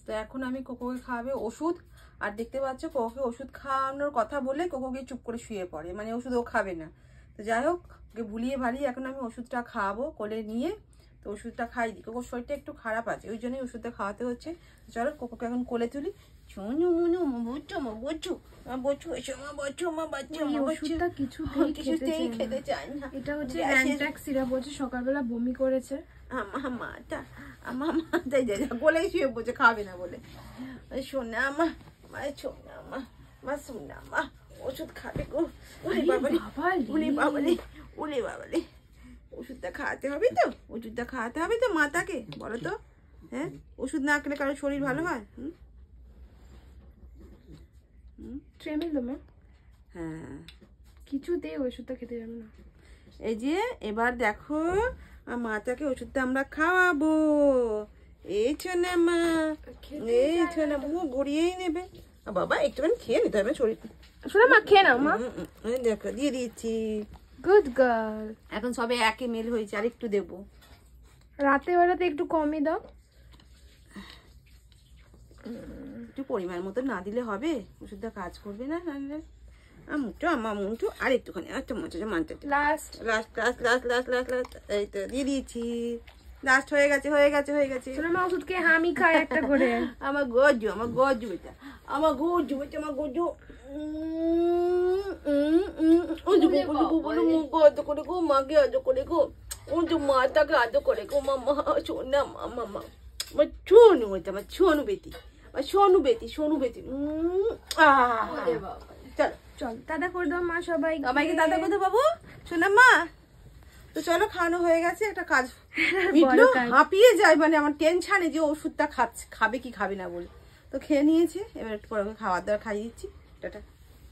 তো এখন আমি কোকোকে খাওয়াবে ওষুধ। আর দেখতে পাচ্ছ কোকোকে ওষুধ খাওয়ানোর কথা বলে কোকোকে চুপ করে শুয়ে পড়ে, মানে ওষুধ ও খাবে না। তো যাই হোক, ওকে ভুলিয়ে ভালিয়ে এখন আমি ওষুধটা খাওয়াবো কোলে নিয়ে। তো ওষুধটা খাই দিই, কোকোর শরীরটা একটু খারাপ আছে, ওই জন্যই ওষুধটা খাওয়াতে হচ্ছে। চলো কোকোকে এখন কোলে তুলি। চুনু মুনু বুঝছো মা, বুঝছো বচ্চু, এসো মা, বচ্চু মা, বাচ্চা মা, ওষুধটা কিছুতেই খেতে চায় না। এটা হচ্ছে অ্যান্টাক্স সিরাপ, হচ্ছে সকালবেলা বমি করেছে। আমার মাটা গোলে শুয়ে পড়ছে, খাবে না বলে। শোনা মা, শোনা মা, মা শোনা মা, ওষুধ খাবে গো। উনি বাবালে, উনি বাবালে, উনি বাবালে, ওষুধটা খাওয়াতে হবে তো, ওষুধটা খাওয়াতে হবে তো মাতাকে, বলো তো। হ্যাঁ, ওষুধ না খেলে কারোর শরীর ভালো হয়? হ্যাঁ, কিছুতেই ওষুধটা খেতে যাবে না। এই যে এবার দেখো মাতাকে ওষুধটা আমরা খাওয়াবো। এই ছোনা মা, এই ছোনা মুখ গড়িয়েই নেবে। বাবা একটুখানি খেয়ে নিতে হবে শরীর। শোনা মা, খেয়ে নাও মা। দেখো দিয়ে দিচ্ছি। Good girl. এখন সবে 1 ml হয়েছে, আর একটু দেবো। রাতে বেলাতে একটু কমই দাও, একটু পরিমাণ মতো না দিলে হবে, ওষুধটা কাজ করবে না। আমুটো আর একটুখানি, একটা মানতে last last last last last last last এই তো দিয়ে দিয়েছি। লাস্ট হয়ে গেছে, হয়ে গেছে, হয়ে গেছে। শোনো মা, ওষুধ খেয়ে হামি খায় একটা করে। আমার গজু, আমার গজু এটা, আমার গজু এটা, আমার গজু। আদর করে গো, মাকে আদর করে গো, ও যে মাটাকে আদর করে গো, মামা শোনা মামা, আমার ছোনু এটা, আমার ছোনু বেটি, আমার সোনু বেটি, সোনু বেটি। চলো চল দাদা করে দাও মা, সবাইকে দাদা করে দাও বাবু, শোনা মা। তো চলো, খাওয়ানো হয়ে গেছে, একটা কাজ হাঁপিয়ে যায়, মানে আমার টেনশানে যে ওষুধটা খাবে কি খাবে না বলে। তো খেয়ে নিয়েছে, এবার একটু পরে খাওয়ার দাওয়া খাইয়ে দিচ্ছি। টাটা।